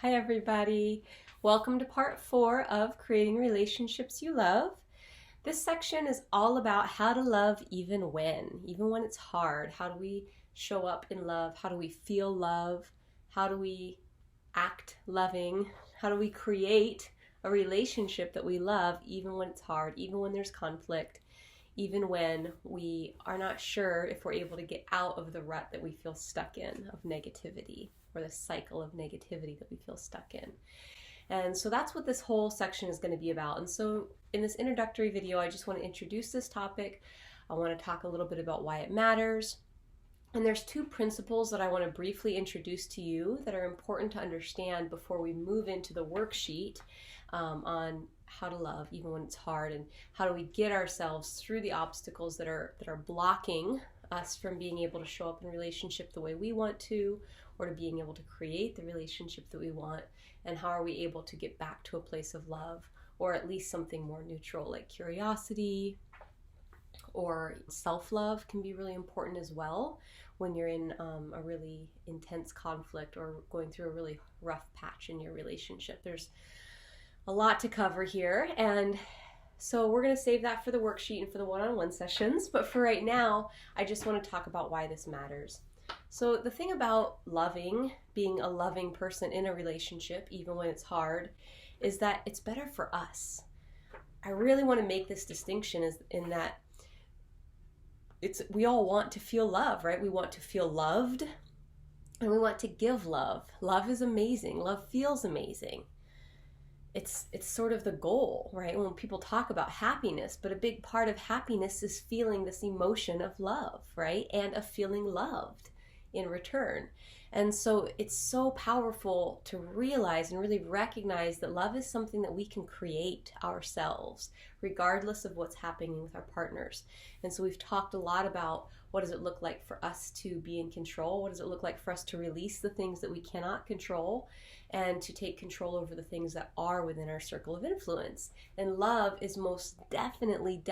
Hi everybody. Welcome to part 4 of Creating Relationships You Love. This section is all about how to love even when it's hard. How do we show up in love? How do we feel love? How do we act loving? How do we create a relationship that we love even when it's hard, even when there's conflict, even when we are not sure if we're able to get out of the rut that we feel stuck in of negativity, or the cycle of negativity that we feel stuck in. And so that's what this whole section is going to be about. And so in this introductory video, I just want to introduce this topic. I want to talk a little bit about why it matters. And there's 2 principles that I want to briefly introduce to you that are important to understand before we move into the worksheet on how to love even when it's hard, and how do we get ourselves through the obstacles that are blocking us from being able to show up in a relationship the way we want to, or to being able to create the relationship that we want, and how are we able to get back to a place of love, or at least something more neutral like curiosity, or self-love can be really important as well when you're in a really intense conflict or going through a really rough patch in your relationship. There's a lot to cover here, and so we're going to save that for the worksheet and for the one-on-one sessions, but for right now I just want to talk about why this matters. So the thing about loving, being a loving person in a relationship even when it's hard, is that it's better for us. I really want to make this distinction is in that we all want to feel love, right? We want to feel loved, and we want to give love. Love is amazing. Love feels amazing. It's sort of the goal, right? When people talk about happiness, but a big part of happiness is feeling this emotion of love, right? And of feeling loved in return. And so it's so powerful to realize and really recognize that love is something that we can create ourselves, regardless of what's happening with our partners. And so we've talked a lot about what does it look like for us to be in control? What does it look like for us to release the things that we cannot control and to take control over the things that are within our circle of influence? And love is most definitely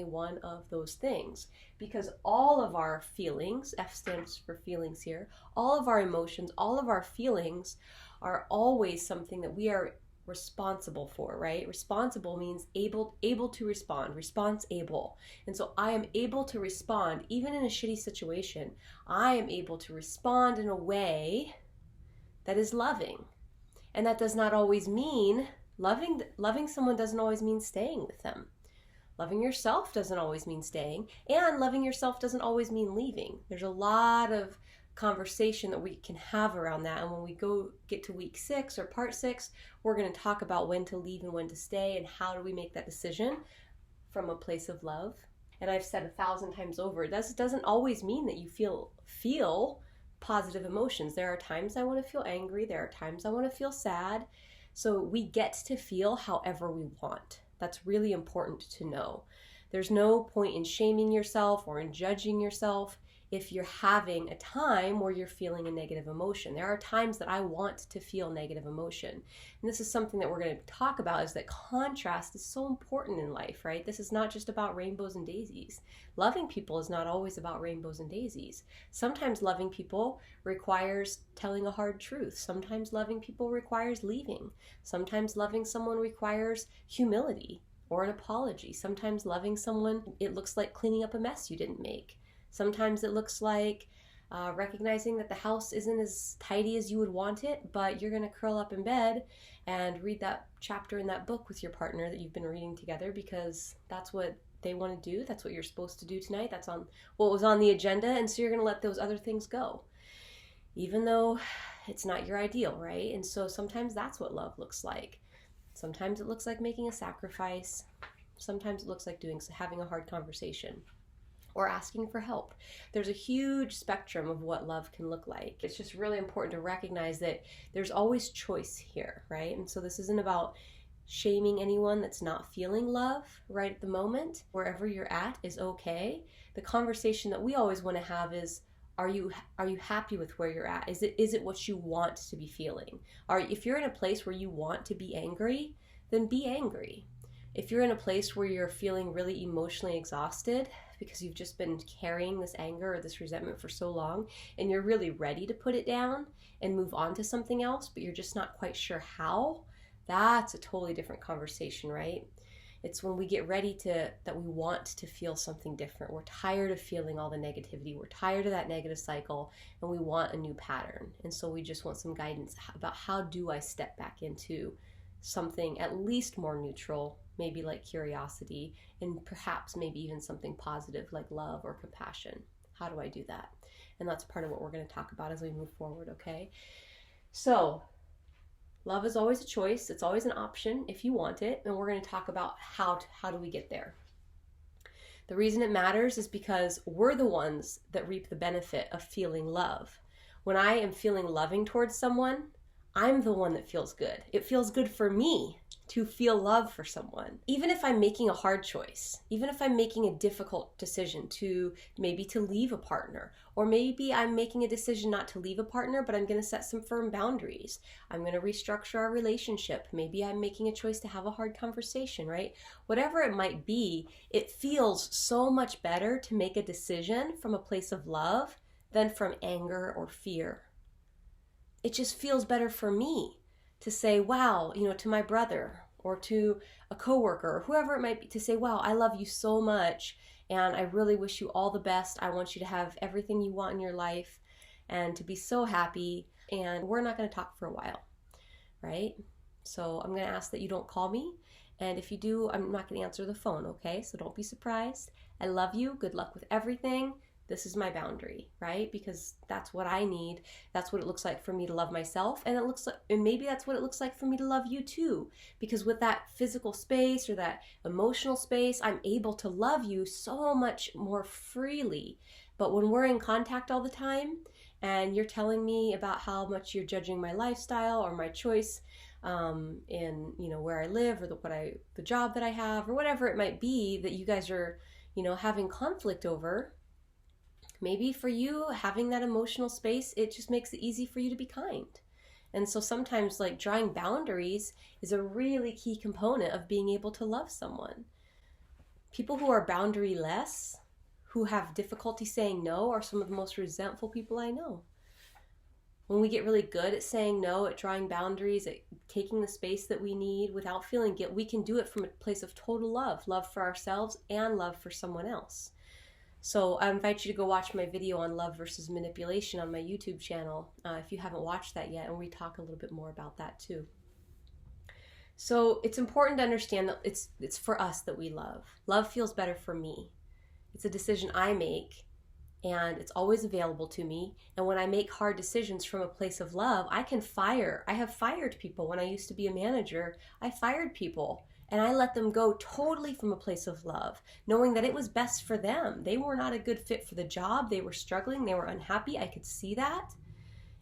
one of those things, because all of our feelings, F stands for feelings here, all of our emotions, all of our feelings are always something that we are responsible for, right? Responsible means able to respond, response able. And so I am able to respond even in a shitty situation. I am able to respond in a way that is loving. And that does not always mean loving someone doesn't always mean staying with them. Loving yourself doesn't always mean staying, and loving yourself doesn't always mean leaving. There's a lot of conversation that we can have around that, and when we get to week 6 or part 6, we're going to talk about when to leave and when to stay, and how do we make that decision from a place of love. And I've said 1,000 times over, this doesn't always mean that you feel positive emotions. There are times I want to feel angry, there are times I want to feel sad. So we get to feel however we want. That's really important to know. There's no point in shaming yourself or in judging yourself if you're having a time where you're feeling a negative emotion. There are times that I want to feel negative emotion. And this is something that we're going to talk about, is that contrast is so important in life, right? This is not just about rainbows and daisies. Loving people is not always about rainbows and daisies. Sometimes loving people requires telling a hard truth. Sometimes loving people requires leaving. Sometimes loving someone requires humility or an apology. Sometimes loving someone, it looks like cleaning up a mess you didn't make. Sometimes it looks like recognizing that the house isn't as tidy as you would want it, but you're going to curl up in bed and read that chapter in that book with your partner that you've been reading together, because that's what they want to do. That's what you're supposed to do tonight. That's on what was on the agenda, and so you're going to let those other things go, even though it's not your ideal, right? And so sometimes that's what love looks like. Sometimes it looks like making a sacrifice. Sometimes it looks like having a hard conversation, or asking for help. There's a huge spectrum of what love can look like. It's just really important to recognize that there's always choice here, right? And so this isn't about shaming anyone that's not feeling love right at the moment. Wherever you're at is okay. The conversation that we always want to have is, are you happy with where you're at? Is it what you want to be feeling? If you're in a place where you want to be angry, then be angry. If you're in a place where you're feeling really emotionally exhausted, because you've just been carrying this anger or this resentment for so long, and you're really ready to put it down and move on to something else, but you're just not quite sure how, that's a totally different conversation, right? It's when we get ready that we want to feel something different. We're tired of feeling all the negativity. We're tired of that negative cycle, and we want a new pattern. And so we just want some guidance about how do I step back into something at least more neutral, maybe like curiosity, and perhaps maybe even something positive like love or compassion. How do I do that? And that's part of what we're going to talk about as we move forward, okay? So, love is always a choice. It's always an option if you want it. And we're going to talk about how do we get there. The reason it matters is because we're the ones that reap the benefit of feeling love. When I am feeling loving towards someone, I'm the one that feels good. It feels good for me to feel love for someone. Even if I'm making a hard choice, even if I'm making a difficult decision to leave a partner, or maybe I'm making a decision not to leave a partner, but I'm going to set some firm boundaries. I'm going to restructure our relationship. Maybe I'm making a choice to have a hard conversation, right? Whatever it might be, it feels so much better to make a decision from a place of love than from anger or fear. It just feels better for me to say, wow, to my brother or to a coworker or whoever it might be, to say, wow, I love you so much and I really wish you all the best. I want you to have everything you want in your life and to be so happy, and we're not going to talk for a while, right? So I'm going to ask that you don't call me, and if you do, I'm not going to answer the phone, okay? So don't be surprised. I love you. Good luck with everything. This is my boundary, right? Because that's what I need. That's what it looks like for me to love myself. And maybe that's what it looks like for me to love you too. Because with that physical space or that emotional space, I'm able to love you so much more freely. But when we're in contact all the time and you're telling me about how much you're judging my lifestyle or my choice in where I live or the job that I have or whatever it might be that you guys are having conflict over, maybe for you, having that emotional space, it just makes it easy for you to be kind. And so sometimes drawing boundaries is a really key component of being able to love someone. People who are boundary-less, who have difficulty saying no, are some of the most resentful people I know. When we get really good at saying no, at drawing boundaries, at taking the space that we need without feeling guilt, we can do it from a place of total love for ourselves and love for someone else. So I invite you to go watch my video on love versus manipulation on my YouTube channel if you haven't watched that yet, and we talk a little bit more about that too. So it's important to understand that it's for us that we love. Love feels better for me. It's a decision I make, and it's always available to me. And when I make hard decisions from a place of love, I have fired people. When I used to be a manager, I fired people. And I let them go totally from a place of love, knowing that it was best for them. They were not a good fit for the job. They were struggling. They were unhappy. I could see that.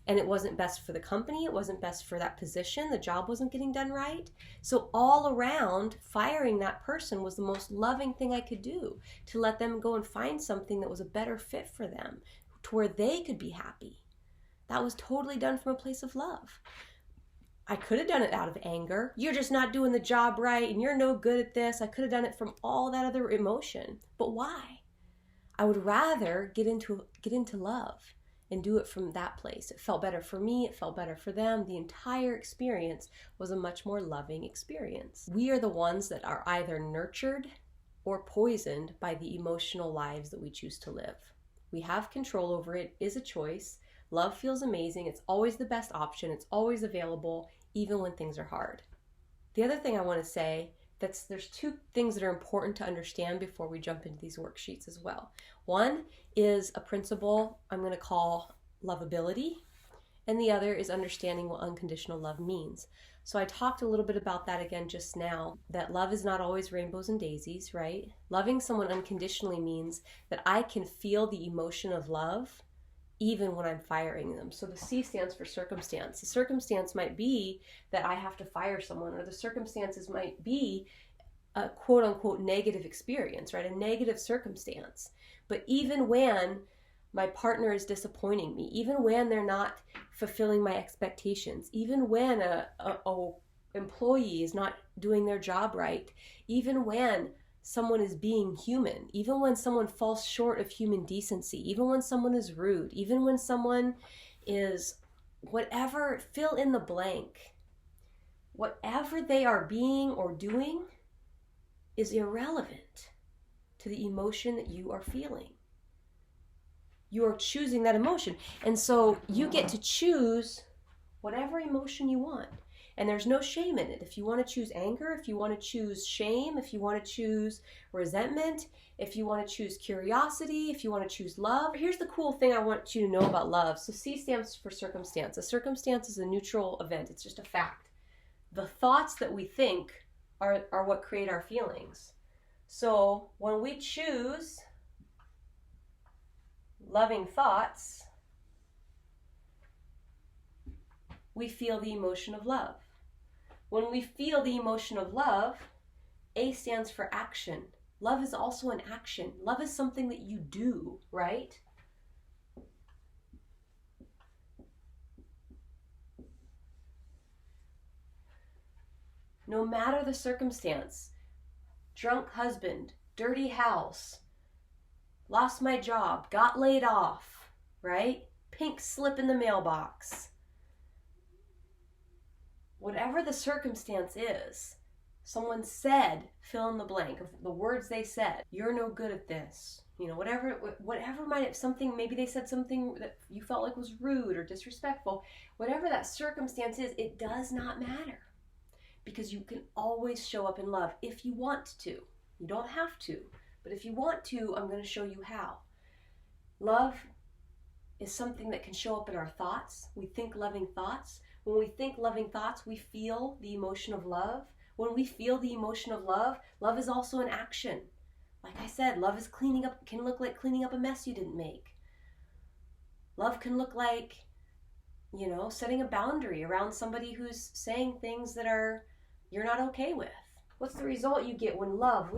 And it wasn't best for the company. It wasn't best for that position. The job wasn't getting done right. So all around, firing that person was the most loving thing I could do, to let them go and find something that was a better fit for them, to where they could be happy. That was totally done from a place of love. I could have done it out of anger. You're just not doing the job right and you're no good at this. I could have done it from all that other emotion. But why? I would rather get into love and do it from that place. It felt better for me. It felt better for them. The entire experience was a much more loving experience. We are the ones that are either nurtured or poisoned by the emotional lives that we choose to live. We have control over it. It is a choice. Love feels amazing. It's always the best option. It's always available, even when things are hard. The other thing I want to say, there's two things that are important to understand before we jump into these worksheets as well. One is a principle I'm going to call lovability, and the other is understanding what unconditional love means. So I talked a little bit about that again just now, that love is not always rainbows and daisies, right? Loving someone unconditionally means that I can feel the emotion of love even when I'm firing them. So the C stands for circumstance. The circumstance might be that I have to fire someone, or the circumstances might be a quote unquote negative experience, right? A negative circumstance. But even when my partner is disappointing me, even when they're not fulfilling my expectations, even when a employee is not doing their job right, even when someone is being human, even when someone falls short of human decency, even when someone is rude, even when someone is whatever, fill in the blank. Whatever they are being or doing is irrelevant to the emotion that you are feeling. You are choosing that emotion. And so you get to choose whatever emotion you want. And there's no shame in it. If you want to choose anger, if you want to choose shame, if you want to choose resentment, if you want to choose curiosity, if you want to choose love. Here's the cool thing I want you to know about love. So C stands for circumstance. A circumstance is a neutral event. It's just a fact. The thoughts that we think are what create our feelings. So when we choose loving thoughts, we feel the emotion of love. When we feel the emotion of love, A stands for action. Love is also an action. Love is something that you do, right? No matter the circumstance, drunk husband, dirty house, lost my job, got laid off, right? Pink slip in the mailbox. Whatever the circumstance is, someone said, fill in the blank of the words they said. You're no good at this. You know, whatever might have something, maybe they said something that you felt like was rude or disrespectful. Whatever that circumstance is, it does not matter. Because you can always show up in love if you want to. You don't have to. But if you want to, I'm going to show you how. Love is something that can show up in our thoughts. We think loving thoughts. When we think loving thoughts, we feel the emotion of love. When we feel the emotion of love, love is also an action. Like I said, love is can look like cleaning up a mess you didn't make. Love can look like, setting a boundary around somebody who's saying things that you're not okay with. What's the result you get when love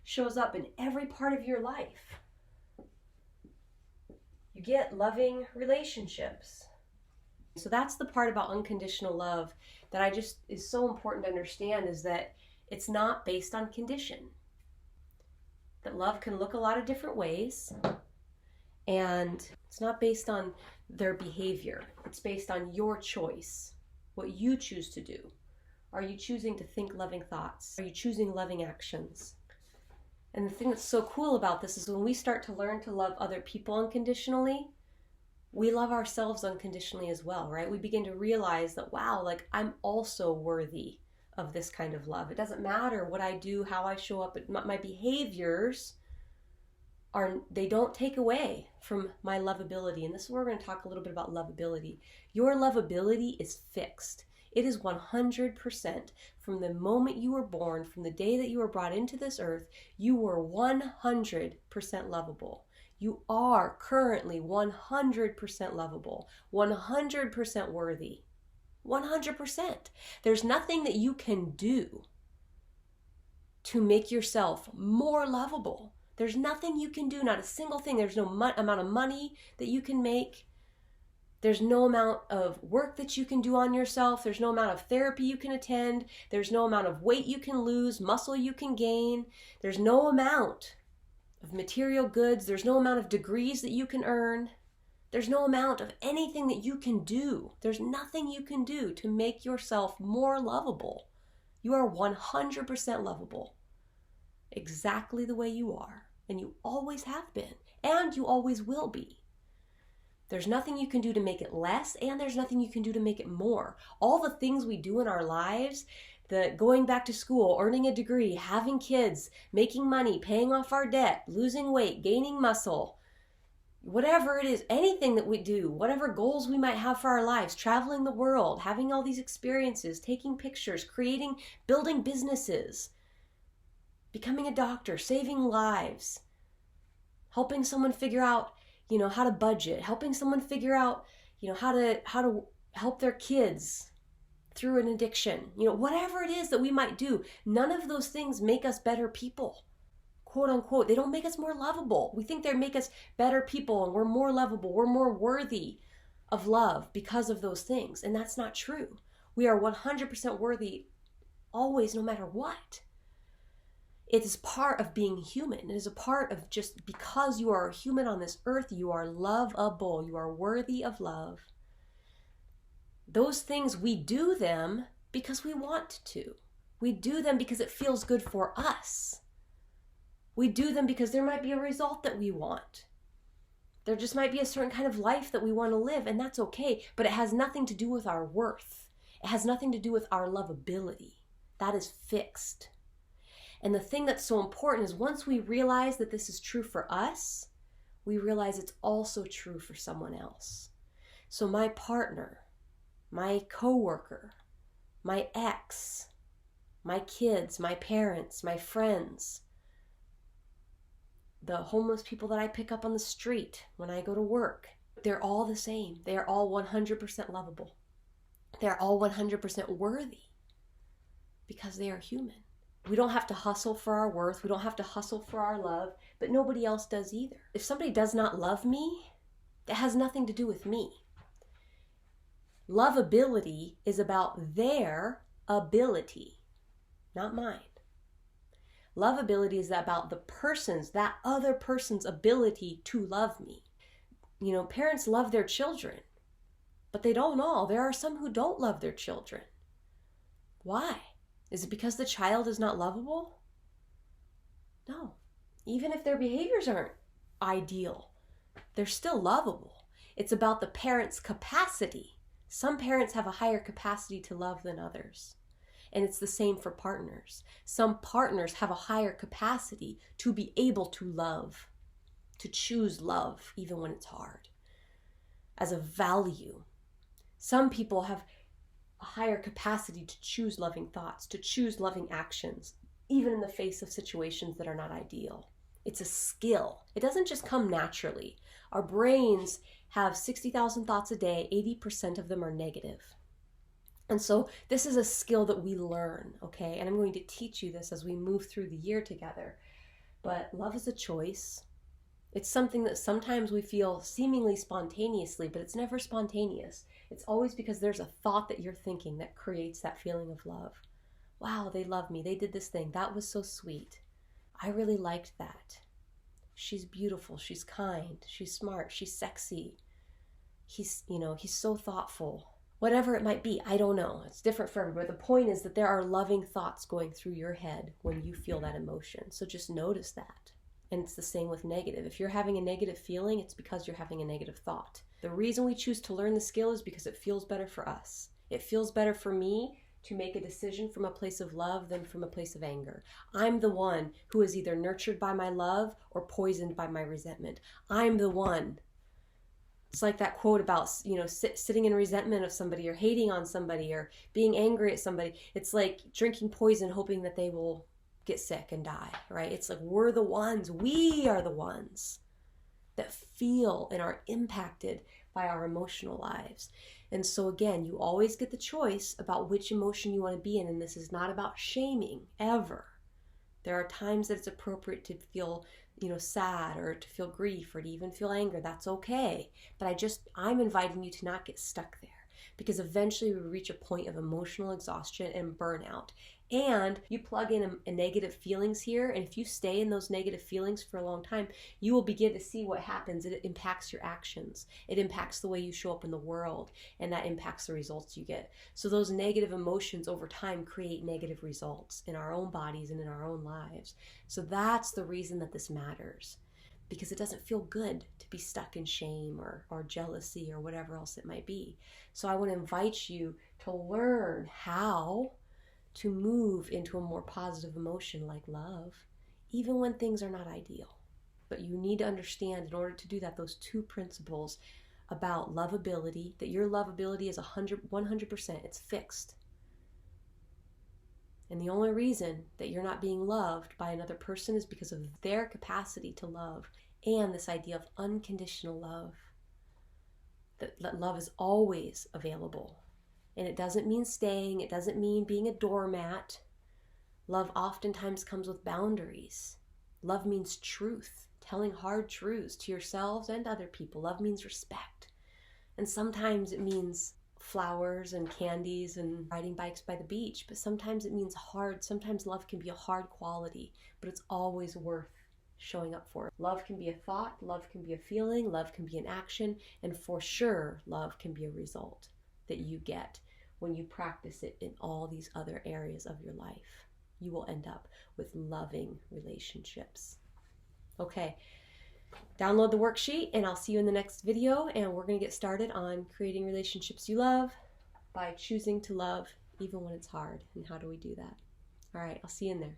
shows up in every part of your life? You get loving relationships. So that's the part about unconditional love that is so important to understand, is that it's not based on condition. That love can look a lot of different ways, and it's not based on their behavior. It's based on your choice, what you choose to do. Are you choosing to think loving thoughts? Are you choosing loving actions? And the thing that's so cool about this is when we start to learn to love other people unconditionally, we love ourselves unconditionally as well, right? We begin to realize that, wow, like I'm also worthy of this kind of love. It doesn't matter what I do, how I show up, my behaviors they don't take away from my lovability. And this is where we're going to talk a little bit about lovability. Your lovability is fixed. It is 100% from the moment you were born, from the day that you were brought into this earth, you were 100% lovable. You are currently 100% lovable, 100% worthy, 100%. There's nothing that you can do to make yourself more lovable. There's nothing you can do, not a single thing. There's no amount of money that you can make. There's no amount of work that you can do on yourself. There's no amount of therapy you can attend. There's no amount of weight you can lose, muscle you can gain. There's no amount of material goods. There's no amount of degrees that you can earn. There's no amount of anything that you can do. There's nothing you can do to make yourself more lovable. You are 100% lovable, exactly the way you are, and you always have been, and you always will be. There's nothing you can do to make it less, and there's nothing you can do to make it more. All the things we do in our lives, the going back to school, earning a degree, having kids, making money, paying off our debt, losing weight, gaining muscle, whatever it is, anything that we do, whatever goals we might have for our lives, traveling the world, having all these experiences, taking pictures, building businesses, becoming a doctor, saving lives, helping someone figure out how to budget, helping someone figure out, how to help their kids through an addiction, whatever it is that we might do, none of those things make us better people, quote unquote. They don't make us more lovable. We think they make us better people and we're more lovable, we're more worthy of love because of those things. And that's not true. We are 100% worthy always, no matter what. It is part of being human. It is a part of just because you are a human on this earth, you are lovable. You are worthy of love. Those things, we do them because we want to. We do them because it feels good for us. We do them because there might be a result that we want. There just might be a certain kind of life that we want to live, and that's okay. But it has nothing to do with our worth. It has nothing to do with our lovability. That is fixed. And the thing that's so important is once we realize that this is true for us, we realize it's also true for someone else. So my partner, my coworker, my ex, my kids, my parents, my friends, the homeless people that I pick up on the street when I go to work, they're all the same. They are all 100% lovable. They're all 100% worthy because they are human. We don't have to hustle for our worth. We don't have to hustle for our love, but nobody else does either. If somebody does not love me, that has nothing to do with me. Lovability is about their ability, not mine. Lovability is about that other person's ability to love me. You know, parents love their children, but they don't all. There are some who don't love their children. Why? Is it because the child is not lovable? No. Even if their behaviors aren't ideal, they're still lovable. It's about the parent's capacity. Some parents have a higher capacity to love than others. And it's the same for partners. Some partners have a higher capacity to be able to love, to choose love, even when it's hard, as a value. Some people have a higher capacity to choose loving thoughts, to choose loving actions, even in the face of situations that are not ideal. It's a skill. It doesn't just come naturally. Our brains have 60,000 thoughts a day. 80% of them are negative. And so this is a skill that we learn, okay? And I'm going to teach you this as we move through the year together. But love is a choice. It's something that sometimes we feel seemingly spontaneously, but it's never spontaneous. It's always because there's a thought that you're thinking that creates that feeling of love. Wow, they love me. They did this thing. That was so sweet. I really liked that. She's beautiful. She's kind. She's smart. She's sexy. He's so thoughtful. Whatever it might be, I don't know. It's different for everybody. The point is that there are loving thoughts going through your head when you feel that emotion. So just notice that. And it's the same with negative. If you're having a negative feeling, it's because you're having a negative thought. The reason we choose to learn the skill is because it feels better for us. It feels better for me to make a decision from a place of love than from a place of anger. I'm the one who is either nurtured by my love or poisoned by my resentment. I'm the one. It's like that quote about, sitting in resentment of somebody or hating on somebody or being angry at somebody. It's like drinking poison hoping that they will get sick and die, right? It's like we are the ones that feel and are impacted by our emotional lives. And so again, you always get the choice about which emotion you want to be in. And this is not about shaming, ever. There are times that it's appropriate to feel sad or to feel grief or to even feel anger. That's okay. But I'm inviting you to not get stuck there, because eventually we reach a point of emotional exhaustion and burnout. And you plug in a negative feelings here, and if you stay in those negative feelings for a long time, you will begin to see what happens. It impacts your actions. It impacts the way you show up in the world, and that impacts the results you get. So those negative emotions over time create negative results in our own bodies and in our own lives. So that's the reason that this matters, because it doesn't feel good to be stuck in shame or jealousy or whatever else it might be. So I want to invite you to learn how to move into a more positive emotion like love, even when things are not ideal. But you need to understand, in order to do that, those two principles about lovability, that your lovability is 100%, it's fixed. And the only reason that you're not being loved by another person is because of their capacity to love. And this idea of unconditional love, that love is always available. And it doesn't mean staying. It doesn't mean being a doormat. Love oftentimes comes with boundaries. Love means truth, telling hard truths to yourselves and other people. Love means respect. And sometimes it means flowers and candies and riding bikes by the beach, but sometimes it means hard. Sometimes love can be a hard quality, but it's always worth showing up for. Love can be a thought, love can be a feeling, love can be an action, and for sure, love can be a result that you get when you practice it in all these other areas of your life. You will end up with loving relationships. Okay, download the worksheet and I'll see you in the next video, and we're going to get started on creating relationships you love by choosing to love even when it's hard. And how do we do that? All right, I'll see you in there.